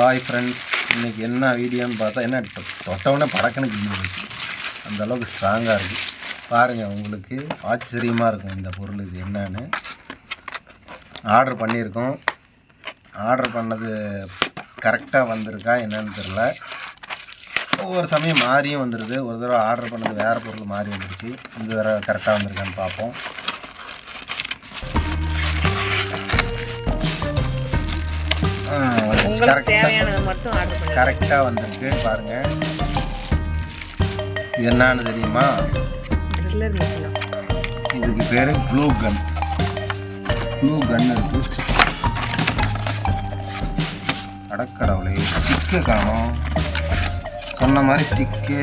Hi friends, இன்றைக்கி என்ன வீடியோன்னு பார்த்தா என்ன தொட்டவுடனே படக்குன்னு கிழிஞ்சிருச்சு. அந்தளவுக்கு ஸ்ட்ராங்காக இருக்குது. பாருங்கள், உங்களுக்கு ஆச்சரியமாக இருக்கும் இந்த பொருள் இது என்னன்னு. ஆர்டர் பண்ணியிருக்கோம். ஆர்டர் பண்ணது கரெக்டாக வந்திருக்கா என்னன்னு தெரில. ஒவ்வொரு சமயம் மாறியும் வந்துடுது. ஒரு தடவை ஆர்டர் பண்ணது வேறு பொருள் மாறி வந்துடுச்சு. இந்த தடவை கரெக்டாக வந்திருக்கான்னு பார்ப்போம். தேவையானது மட்டும் ஆர்டர் பண்ணி கரெக்டாக வந்திருக்கு. பாருங்கள், இது என்னன்னு தெரியுமா? இதுக்கு பேர் க்ளூ கன். க்ளூ கன் இருக்குது. அடக்கடவுளே, ஸ்டிக்கு காணும். சொன்ன மாதிரி ஸ்டிக்கு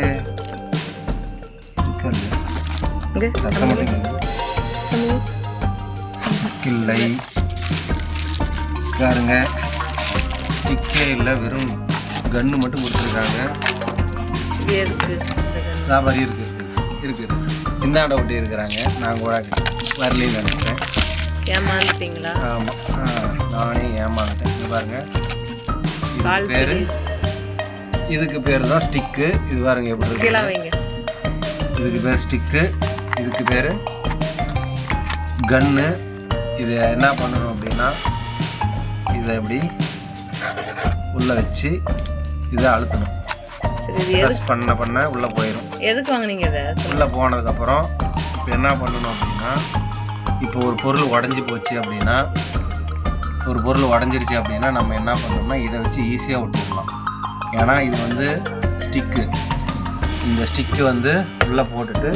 ஸ்டிக் இல்லை. பாருங்க, ஸ்டிக்கே இல்லை, வெறும் கன்று மட்டும் கொடுத்துருக்காங்க. மாதிரி இருக்குது. இந்தாண்ட ஒட்டி இருக்கிறாங்க. நான் கூட வரலன்னு நினைக்கிறேன். ஏமாந்துட்டீங்களா? ஆமாம், நானே ஏமாந்துட்டேன். இங்கே பாருங்கள், இது பேர், இதுக்கு பேர் தான் ஸ்டிக்கு. இது பாருங்க எப்படி இருக்கு. இதுக்கு பேர் ஸ்டிக்கு, இதுக்கு பேர் கன்னு. இது என்ன பண்ணணும் அப்படின்னா, இதை எப்படி உள்ளே வச்சு இதை அழுத்தணும். ப்ரெஸ் பண்ண உள்ளே போயிடும். எதுக்கு வாங்கினீங்க? இதை உள்ளே போனதுக்கப்புறம் இப்போ என்ன பண்ணணும் அப்படின்னா, இப்போ ஒரு பொருள் உடஞ்சி போச்சு அப்படின்னா, ஒரு பொருள் உடஞ்சிருச்சு அப்படின்னா நம்ம என்ன பண்ணணும்னா இதை வச்சு ஈஸியாக ஒட்டிடலாம். ஏன்னா இது வந்து ஸ்டிக்கு. இந்த ஸ்டிக்கு வந்து உள்ளே போட்டுட்டு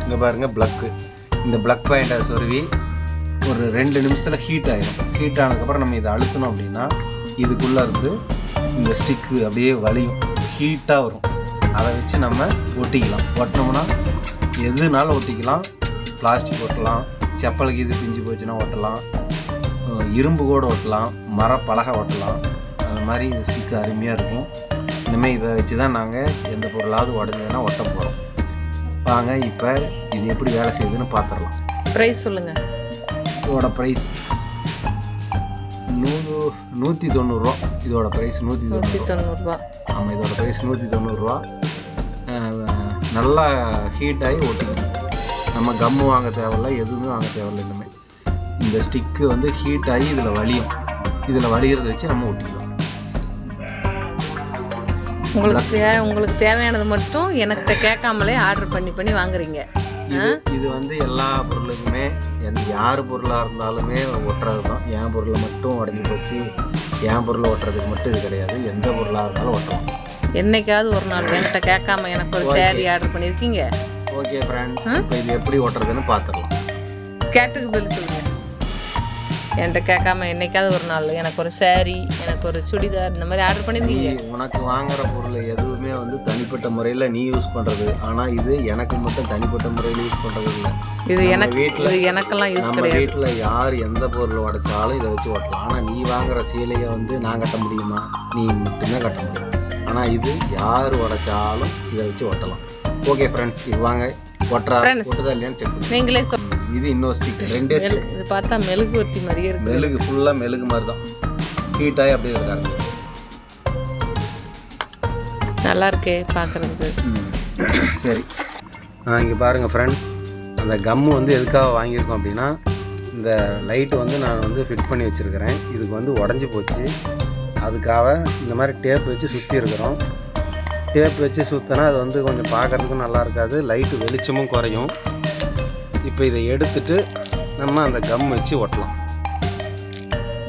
இங்கே பாருங்கள் ப்ளக்கு. இந்த ப்ளக் பாயிண்டை சொருவி ஒரு 2 நிமிஷத்தில் ஹீட் ஆகிடும். ஹீட் ஆனதுக்கப்புறம் நம்ம இதை அழுத்தணும் அப்படின்னா இதுக்குள்ளே இருந்து இந்த ஸ்டிக்கு அப்படியே வலியும், ஹீட்டாக வரும். அதை வச்சு நம்ம ஒட்டிக்கலாம். ஒட்டினோம்னா எதுனாலும் ஒட்டிக்கலாம். பிளாஸ்டிக் ஒட்டலாம், செப்பலுக்கு இது பிஞ்சு போச்சுன்னா ஒட்டலாம், இரும்பு கூட ஒட்டலாம், மரப்பலகை ஒட்டலாம். அது மாதிரி இந்த ஸ்டிக்கு அருமையாக இருக்கும். இனிமேல் இதை வச்சு தான் நாங்கள் எந்த பொருளாவது உடஞ்சதுன்னா ஒட்ட போகிறோம். வாங்க, இப்போ இது எப்படி வேலை செய்யுதுன்னு பார்த்துடலாம். ப்ரைஸ் சொல்லுங்கள். இதோட ப்ரைஸ் 190 ரூபா. இதோட ப்ரைஸ் 190 ரூபா. ஆமாம், இதோட ப்ரைஸ் 190 ரூபா. நல்லா ஹீட் ஆகி ஒட்டிக்கணும். நம்ம கம்மு வாங்க தேவையில்ல, எதுவுமே வாங்க தேவையில்லை. இனிமேல் இந்த ஸ்டிக்கு வந்து ஹீட் ஆகி இதில் வலியும். இதில் வலிகிறத வச்சு நம்ம ஒட்டிக்கலாம். உங்களுக்கு தேவையானது மட்டும் எனக்கு கேட்காமலே ஆர்டர் பண்ணி வாங்குறீங்க. இது வந்து எல்லா பொருளுக்குமே யார் பொருளாக இருந்தாலுமே ஒட்டுறது தான். என் பொருளை மட்டும் உடஞ்சி போச்சு, என் பொருளை ஒட்டுறதுக்கு மட்டும் இது கிடையாது. எந்த பொருளாக இருந்தாலும் ஒட்டலாம். என்னைக்காவது ஒரு நாள் என்கிட்ட கேட்காம எனக்கு ஒரு சேரீ ஆர்டர் பண்ணியிருக்கீங்க. ஓகே ஃப்ரெண்ட்ஸ், இப்போ இது எப்படி ஒட்டுறதுன்னு பார்த்துடலாம். கேட்டுக்கு பதில் சொல்லுங்கள். என்கிட்ட கேட்காம என்னைக்காவது ஒரு நாள் எனக்கு ஒரு சேரீ, எனக்கு ஒரு சுடிதார் இந்த மாதிரி ஆர்டர் பண்ணியிருக்கீங்க. உனக்கு வாங்குற பொருள் எதுவுமே வந்து தனிப்பட்ட முறையில் நீ யூஸ் பண்ணுறது. ஆனால் இது எனக்கு மட்டும் தனிப்பட்ட முறையில் யூஸ் பண்ணுறது இல்லை. இது எனக்கு வீட்டில் எனக்கெல்லாம் யூஸ் கிடையாது. வீட்டில் யார் எந்த பொருள் உடைச்சாலும் இதை வச்சு ஒட்டலாம். ஆனால் நீ வாங்குற சீலையை வந்து நான் கட்ட முடியுமா? நீ மட்டுமே கட்ட முடியும். ஆனால் இது யார் உடைச்சாலும் இதை வச்சு ஒட்டலாம். ஓகே ஃப்ரெண்ட்ஸ், இது வாங்க ஒட்டுறதா இல்லையான்னு செக் பண்ணி நீங்களே இது இன்னொரு ஸ்டிக். 2 ஸ்டிக். இது பார்த்தா மெழுகுவர்த்தி மாதிரியே இருக்கு. மெழுகு ஃபுல்லாக மெழுகு மாதிரி தான். ஹீட் ஆகி அப்படியே இருக்காங்க. நல்லா இருக்கே பார்க்குறதுக்கு. சரி, இங்கே பாருங்கள் ஃப்ரெண்ட்ஸ், அந்த கம்மு வந்து எதுக்காக வாங்கியிருக்கோம் அப்படின்னா, இந்த லைட்டு வந்து நான் வந்து ஃபிட் பண்ணி வச்சுருக்கிறேன். இதுக்கு வந்து உடஞ்சி போச்சு. அதுக்காக இந்த மாதிரி டேப் வச்சு சுற்றி இருக்கிறோம். டேப் வச்சு சுற்றினா அது வந்து கொஞ்சம் பார்க்குறதுக்கும் நல்லா இருக்காது, லைட்டு வெளிச்சமும் குறையும். இப்போ இதை எடுத்துட்டு நம்ம அந்த கம் வச்சு ஒட்டலாம்.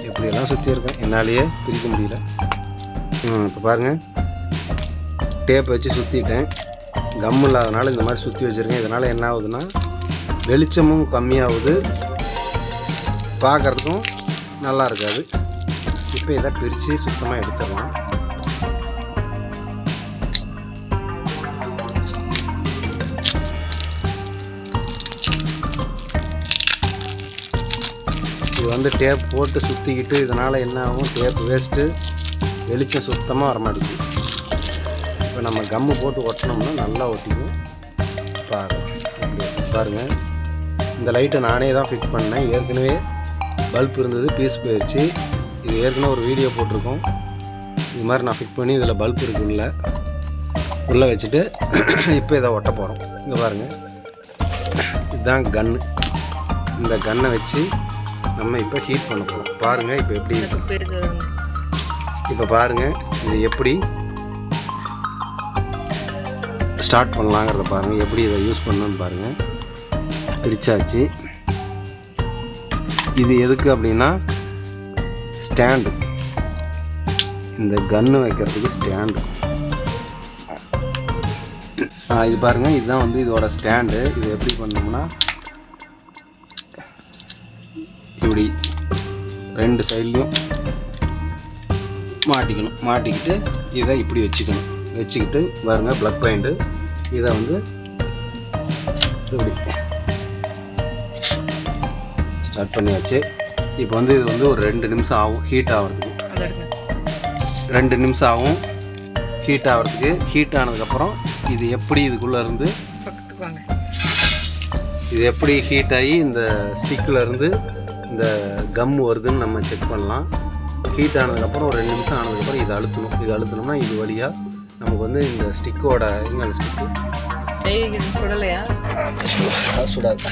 எப்படியெல்லாம் சுற்றி இருக்கேன், என்னாலேயே பிரிக்க முடியல. இப்போ பாருங்கள், டேப் வச்சு சுற்றிட்டேன். கம் இல்லாதனால இந்த மாதிரி சுற்றி வச்சுருக்கேன். இதனால் என்ன ஆகுதுன்னா வெளிச்சமும் கம்மியாகுது, பார்க்குறதுக்கும் நல்லா இருக்காது. இப்போ இதை பிரித்து சுத்தமாக எடுத்துடலாம். இது வந்து டேப் போட்டு சுற்றிக்கிட்டு இதனால் என்ன ஆகும், டேப் வேஸ்ட்டு, வெளிச்சம் சுத்தமாக வர மாட்டேங்குது. இப்போ நம்ம கம்மு போட்டு ஒட்டினோம்னா நல்லா ஒட்டிக்கும். பாருங்கள், இந்த லைட்டை நானே தான் ஃபிட் பண்ணேன். ஏற்கனவே பல்ப் இருந்தது, பீஸ் போயிடுச்சு. இது ஏற்கனவே ஒரு வீடியோ போட்டிருக்கோம். இது மாதிரி நான் ஃபிட் பண்ணி இதில் பல்ப் இருக்கு உள்ளே வச்சுட்டு இப்போ இதை ஒட்ட போகிறோம். இங்கே பாருங்கள், இதுதான் கன்று. இந்த கன்னை வச்சு நம்ம இப்போ ஹீட் பண்ண போகிறோம். பாருங்கள் இப்போ எப்படி இப்போ பாருங்கள் இது எப்படி ஸ்டார்ட் பண்ணலாங்கிறத பாருங்கள். எப்படி இதை யூஸ் பண்ணணும்னு பாருங்கள். பிரிச்சாச்சு. இது எதுக்கு அப்படின்னா ஸ்டாண்டு, இந்த கன்று வைக்கிறதுக்கு ஸ்டாண்டு. இது பாருங்கள், இதுதான் வந்து இதோட ஸ்டாண்டு. இது எப்படி பண்ணோம்னா இப்படி 2 சைட்லேயும் மாட்டிக்கணும். மாட்டிக்கிட்டு இதை இப்படி வச்சுக்கிட்டு பாருங்க ப்ளக் பாயிண்ட்டு. இதை வந்து இப்படி ஸ்டார்ட் பண்ணியாச்சு. இப்போ வந்து இது வந்து ஒரு 2 நிமிஷம் ஆகும் ஹீட் ஆகிறதுக்கு. 2 நிமிஷம் ஆகும் ஹீட் ஆகிறதுக்கு. ஹீட் ஆனதுக்கப்புறம் இது எப்படி இதுக்குள்ளே இருந்து இது எப்படி ஹீட் ஆகி இந்த ஸ்டிக்கில் இருந்து இந்த கம் வருதுன்னு நம்ம செக் பண்ணலாம். ஹீட் ஆனதுக்கப்புறம் ஒரு 2 நிமிஷம் ஆனதுக்கப்புறம் இதை அழுத்தணும். இது அழுத்தணும்னா இது வழியாக நமக்கு வந்து இந்த ஸ்டிக்கோட அந்த ஸ்டிக்கு சுடலையா சுடாது.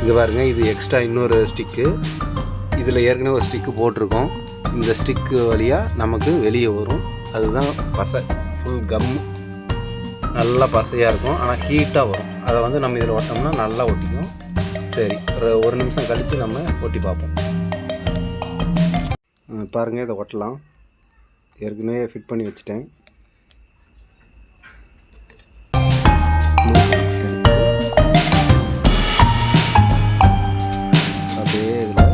இங்கே பாருங்கள், இது எக்ஸ்ட்ரா இன்னொரு ஸ்டிக்கு. இதில் ஏற்கனவே ஒரு ஸ்டிக்கு போட்டிருக்கோம். இந்த ஸ்டிக்கு வழியாக நமக்கு வெளியே வரும். அதுதான் பசை. ஃபுல் கம் நல்லா பசையாக இருக்கும், ஆனால் ஹீட்டாக வரும். அதை வந்து நம்ம இதில் ஒட்டோம்னா நல்லா ஒட்டிக்கும். சரி, ஒரு நிமிஷம் கழித்து நம்ம ஒட்டி பார்ப்போம். பாருங்கள், இதை ஒட்டலாம். ஏற்கனவே ஃபிட் பண்ணி வச்சுட்டேன். அப்படியே இதில்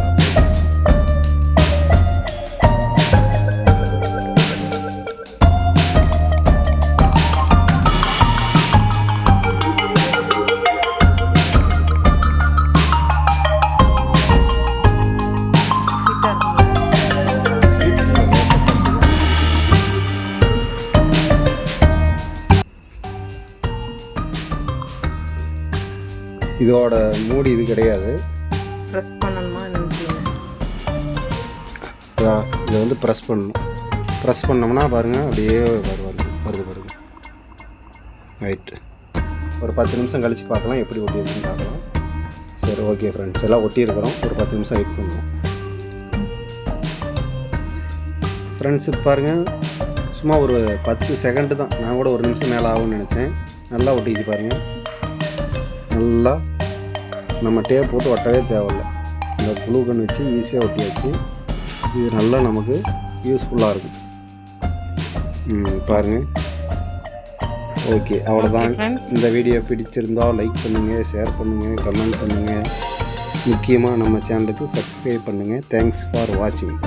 இதோட மூடி இது கிடையாது. ப்ரெஸ் பண்ணணுமா நினைச்சீங்க? இதை வந்து ப்ரெஸ் பண்ணணும். ப்ரெஸ் பண்ணோம்னா பாருங்கள் அப்படியே வருது பாருங்க. ரைட்டு, ஒரு 10 நிமிஷம் கழித்து பார்க்கலாம் எப்படி ஒட்டி இருக்குன்னு பார்க்கலாம். சரி, ஓகே ஃப்ரெண்ட்ஸ், எல்லாம் ஒட்டியிருக்கிறோம். ஒரு 10 நிமிஷம் வெயிட் பண்ணுவோம். ஃப்ரெண்ட்ஸ் இப்போ பாருங்கள், சும்மா ஒரு 10 செகண்டு தான். நான் கூட 1 நிமிஷம் மேலே ஆகும்னு நினச்சேன். நல்லா ஒட்டிச்சு பாருங்கள். நல்லா நம்ம டேப் போட்டு ஒட்டவே தேவையில்லை. இந்த க்ளூ கன் வச்சு ஈஸியாக ஒட்டியாச்சு. இது நல்லா நமக்கு யூஸ்ஃபுல்லாக இருக்கும். பாருங்கள். ஓகே, அவ்வளோதான். இந்த வீடியோ பிடிச்சிருந்தால் லைக் பண்ணுங்கள், ஷேர் பண்ணுங்கள், கமெண்ட் பண்ணுங்கள். முக்கியமாக நம்ம சேனலுக்கு சப்ஸ்கிரைப் பண்ணுங்கள். தேங்க்ஸ் ஃபார் வாட்சிங்.